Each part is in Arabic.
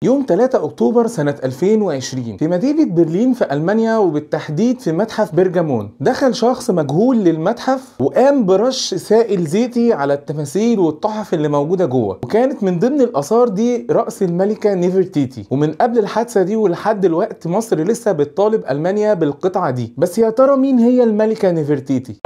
يوم 3 أكتوبر سنة 2020 في مدينة برلين في ألمانيا، وبالتحديد في متحف برجامون، دخل شخص مجهول للمتحف وقام برش سائل زيتي على التماثيل والتحف اللي موجودة جوه، وكانت من ضمن الآثار دي رأس الملكة نيفرتيتي. ومن قبل الحادثة دي ولحد دلوقتي مصر لسه بتطالب ألمانيا بالقطعة دي. بس يا ترى مين هي الملكة نيفرتيتي؟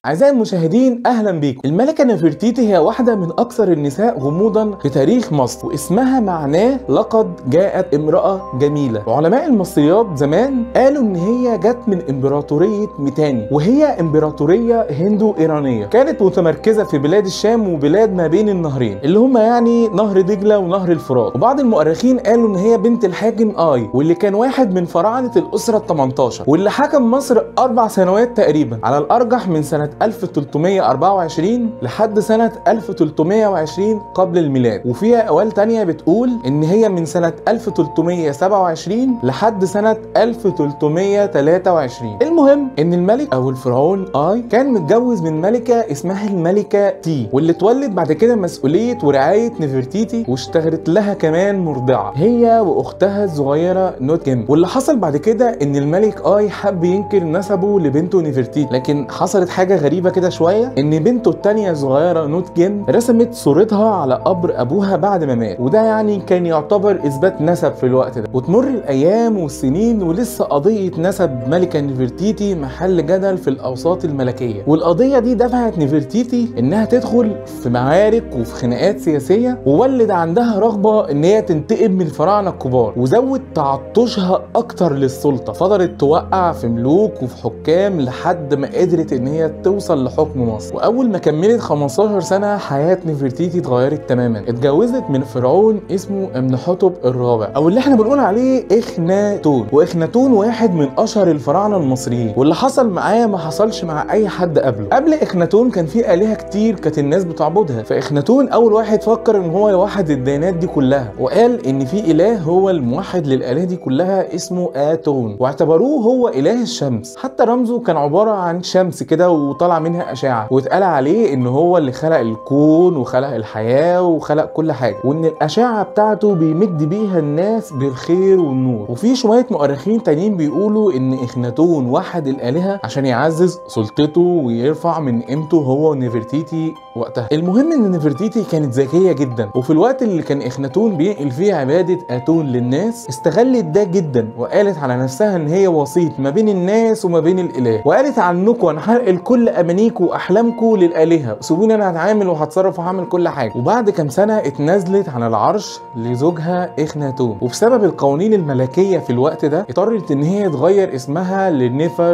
أعزائي المشاهدين، أهلا بيكم. الملكة نفرتيتي هي واحدة من أكثر النساء غموضا في تاريخ مصر، واسمها معناه لقد جاءت امرأة جميلة. وعلماء المصريات زمان قالوا إن هي جت من إمبراطورية ميتاني، وهي إمبراطورية هندو إيرانية كانت متمركزة في بلاد الشام وبلاد ما بين النهرين اللي هم يعني نهر دجلة ونهر الفرات. وبعض المؤرخين قالوا إن هي بنت الحاكم آي، واللي كان واحد من فراعنة الأسرة ال 18، واللي حكم مصر 4 سنوات تقريبا، على الأرجح من سنة 1324 لحد سنة 1320 قبل الميلاد. وفيها أقوال تانية بتقول إن هي من سنة 1327 لحد سنة 1323. المهم إن الملك أو الفرعون آي كان متجوز من ملكة اسمها الملكة تي، واللي اتولد بعد كده مسؤولية ورعاية نفرتيتي، واشتغلت لها كمان مرضعة هي وأختها الصغيرة نوتجم. واللي حصل بعد كده إن الملك آي حب ينكر نسبه لبنته نفرتيتي، لكن حصلت حاجة غريبة كده شوية، ان بنته التانية الصغيرة نوتجم رسمت صورتها على قبر ابوها بعد ما مات، وده يعني كان يعتبر اثبات نسب في الوقت ده. وتمر الايام والسنين ولسه قضية نسب ملكة نفرتيتي محل جدل في الاوساط الملكية، والقضية دي دفعت نفرتيتي انها تدخل في معارك وفي خناقات سياسية، وولد عندها رغبة ان هي تنتقم من الفراعنة الكبار، وزود تعطشها اكتر للسلطة. فضلت توقع في ملوك وفي حكام لحد ما قدرت ان هي توصل لحكم مصر. واول ما كملت 15 سنه حياه نفرتيتي اتغيرت تماما. اتجوزت من فرعون اسمه امنحتب الرابع، او اللي احنا بنقول عليه اخناتون. واخناتون واحد من اشهر الفراعنه المصريين، واللي حصل معاه ما حصلش مع اي حد قبله. قبل اخناتون كان في الهه كتير كانت الناس بتعبدها، فاخناتون اول واحد فكر ان هو يوحد الديانات دي كلها، وقال ان في اله هو الموحد للالهه دي كلها اسمه اتون، واعتبروه هو اله الشمس. حتى رمزه كان عباره عن شمس كده وطلع منها اشعه، واتقال عليه ان هو اللي خلق الكون وخلق الحياه وخلق كل حاجه، وان الاشعه بتاعته بيمد بيها الناس بالخير والنور. وفي شويه مؤرخين تانيين بيقولوا ان اخناتون وحد الالهه عشان يعزز سلطته ويرفع من قيمته هو ونفرتيتي وقتها. المهم ان نفرتيتي كانت ذكيه جدا، وفي الوقت اللي كان اخناتون بينقل فيه عباده اتون للناس استغلت ده جدا، وقالت على نفسها ان هي وسيط ما بين الناس وما بين الاله، وقالت عنكم انا هنقل كل امانيكم واحلامكم للالهه، سيبوني انا هتعامل وهتصرف وهعمل كل حاجه. وبعد كام سنه اتنازلت عن العرش لزوجها اخناتون، وبسبب القوانين الملكيه في الوقت ده اضطرت ان هي تغير اسمها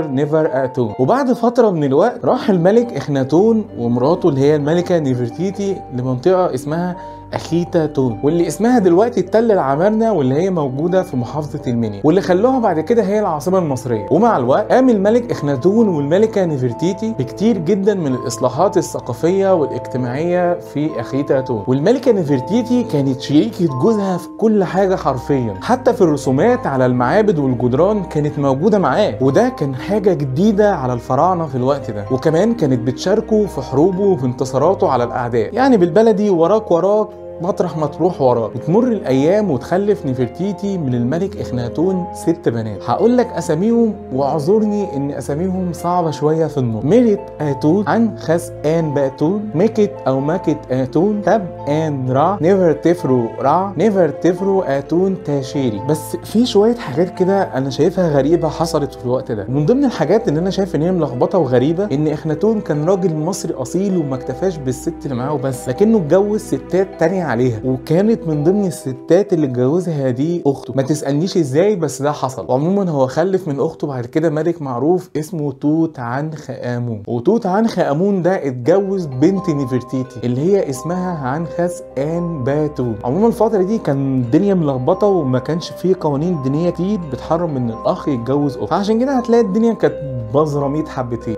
نفر اتون. وبعد فتره من الوقت راح الملك اخناتون ومراته اللي هي الملكه نفرتيتي لمنطقه اسمها اخيتاتون، واللي اسمها دلوقتي التل العمارنة، واللي هي موجودة في محافظة المنيا، واللي خلوها بعد كده هي العاصمة المصرية. ومع الوقت قام الملك اخناتون والملكة نفرتيتي بكتير جدا من الاصلاحات الثقافية والاجتماعية في اخيتاتون. والملكة نفرتيتي كانت شريكة جوزها في كل حاجة حرفيا، حتى في الرسومات على المعابد والجدران كانت موجودة معاه، وده كان حاجة جديدة على الفراعنة في الوقت ده. وكمان كانت بتشاركه في حروبه وفي انتصاراته على الاعداء، يعني بالبلدي وراك مطرح ما تروح وراه. بتمر الايام وتخلف نفرتيتي من الملك اخناتون 6 بنات. هقول لك اساميهم واعذرني ان اساميهم صعبه شويه في النطق. ميرت اتون، عن خس ان باتون، ميكت او ماكت اتون، تب ان را، نيفر تفرو را، نيفر تفرو اتون تاشيري. بس في شويه حاجات كده انا شايفها غريبه حصلت في الوقت ده. من ضمن الحاجات اللي انا شايف ان هي ملخبطه وغريبه ان اخناتون كان راجل مصري اصيل وما اكتفاش بالست اللي معاه وبس، لكنه اتجوز ستات تانية عليها، وكانت من ضمن الستات اللي اتجوزها دي اخته. ما تسالنيش ازاي بس ده حصل. وعموما هو خلف من اخته بعد كده ملك معروف اسمه توت عنخ امون. وتوت عنخ امون ده اتجوز بنت نفرتيتي اللي هي اسمها عنخس ان باتون. عموما الفتره دي كان الدنيا ملخبطه وما كانش فيه قوانين دينيه كتير بتحرم ان الاخ يتجوز اخته، عشان كده هتلاقي الدنيا كانت بزراميط حبتين.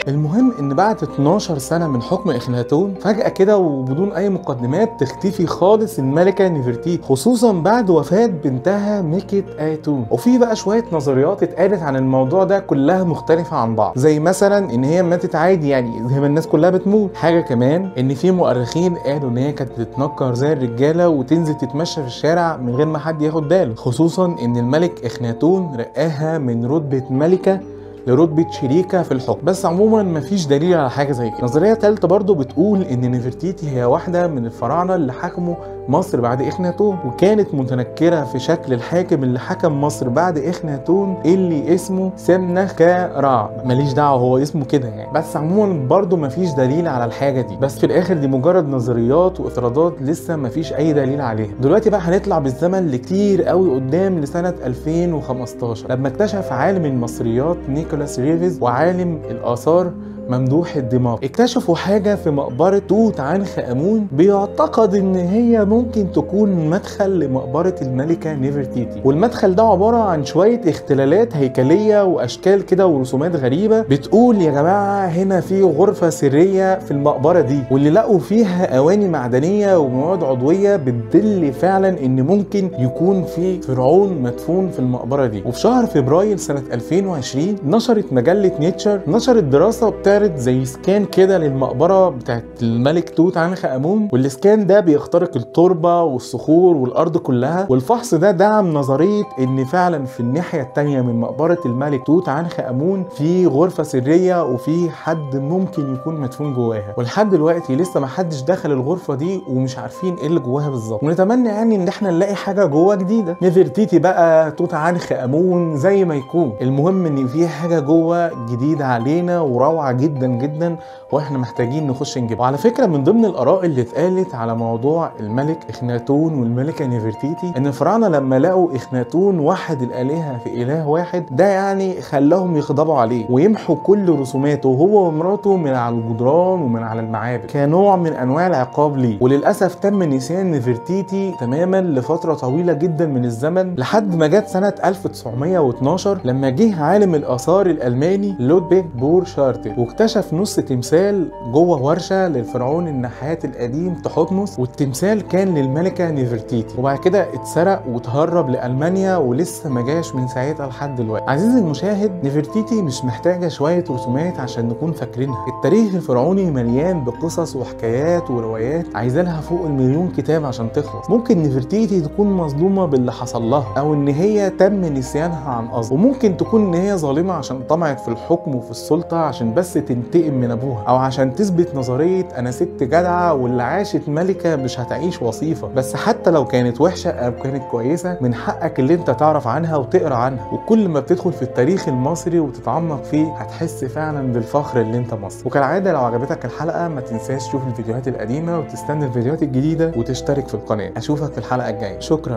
المهم ان بعد 12 سنه من حكم اخناتون فجاه كده وبدون اي مقدمات تختفي خالص الملكه نفرتيتي، خصوصا بعد وفاه بنتها ميكت اتون. وفي بقى شويه نظريات اتقالت عن الموضوع ده كلها مختلفه عن بعض، زي مثلا ان هي ماتت عادي يعني زي ما الناس كلها بتموت. حاجه كمان ان في مؤرخين قالوا ان هي كانت بتتنكر زي الرجاله وتنزل تتمشى في الشارع من غير ما حد ياخد باله، خصوصا ان الملك اخناتون رقاها من رتبه ملكه لرتبة شريكة في الحكم. بس عموما مفيش دليل على حاجة زي كده. نظرية ثالثة برضو بتقول ان نفرتيتي هي واحدة من الفراعنة اللي حكموا مصر بعد اخناتون، وكانت متنكرة في شكل الحاكم اللي حكم مصر بعد اخناتون اللي اسمه سمنخ-كا-رع. ماليش دعوة هو اسمه كده يعني، بس عموما برضو مفيش دليل على الحاجة دي. بس في الاخر دي مجرد نظريات وافتراضات لسه مفيش اي دليل عليها. دلوقتي بقى هنطلع بالزمن لكتير قوي قدام لسنة 2015 لما اكتشف عالم المصريات نيكولاس ريفز وعالم الآثار ممدوح الدماغ اكتشفوا حاجة في مقبرة توت عنخ آمون بيعتقد ان هي ممكن تكون مدخل لمقبرة الملكة نفرتيتي. والمدخل ده عبارة عن شوية اختلالات هيكلية واشكال كده ورسومات غريبة بتقول يا جماعة هنا في غرفة سرية في المقبرة دي، واللي لقوا فيها اواني معدنية ومواد عضوية بتدل فعلا ان ممكن يكون في فرعون مدفون في المقبرة دي. وفي شهر فبراير سنة 2020 نشرت مجلة نيتشر نشرت دراسة بتاعت زي سكان كده للمقبره بتاعت الملك توت عنخ امون، والسكان ده بيخترق التربه والصخور والارض كلها. والفحص ده دعم نظريه ان فعلا في الناحيه الثانيه من مقبره الملك توت عنخ امون في غرفه سريه وفي حد ممكن يكون مدفون جواها. ولحد دلوقتي لسه ما حدش دخل الغرفه دي ومش عارفين ايه اللي جواها بالظبط. ونتمنى يعني ان احنا نلاقي حاجه جوه جديده، نفرتيتي بقى توت عنخ امون زي ما يكون. المهم ان في حاجه جوه جديده علينا وروعه جدا جدا واحنا محتاجين نخش نجيبها. وعلى فكره من ضمن الاراء اللي اتقالت على موضوع الملك اخناتون والملكه نفرتيتي ان الفراعنه لما لقوا اخناتون وحد الالهه في اله واحد ده يعني خلاهم يغضبوا عليه ويمحوا كل رسوماته هو ومراته من على الجدران ومن على المعابد كنوع من انواع العقاب ليه. وللاسف تم نسيان نفرتيتي تماما لفتره طويله جدا من الزمن لحد ما جت سنه 1912 لما جه عالم الاثار الالماني لودفيج بورشارتل واكتشف نص تمثال جوه ورشه للفرعون النحات القديم تحتمس، والتمثال كان للملكه نفرتيتي. وبعد كده اتسرق وتهرب لالمانيا ولسه ما جاش من ساعتها لحد دلوقتي. عزيزي المشاهد نفرتيتي مش محتاجه شويه رسومات عشان نكون فاكرينها. التاريخ الفرعوني مليان بقصص وحكايات وروايات عايزه لها فوق المليون كتاب عشان تخلص. ممكن نفرتيتي تكون مظلومه باللي حصل لها او ان هي تم نسيانها عن قصد، وممكن تكون ان هي ظالمه عشان طمعت في الحكم وفي السلطه عشان بس تنتقم من ابوها، او عشان تثبت نظريه انا ست جدعه واللي عاشت ملكه مش هتعيش وصيفه. بس حتى لو كانت وحشه او كانت كويسه من حقك اللي انت تعرف عنها وتقرا عنها. وكل ما بتدخل في التاريخ المصري وتتعمق فيه هتحس فعلا بالفخر اللي انت مصري. وكالعاده لو عجبتك الحلقه ما تنساش تشوف الفيديوهات القديمه وتستنى الفيديوهات الجديده وتشترك في القناه. اشوفك في الحلقه الجايه. شكرا.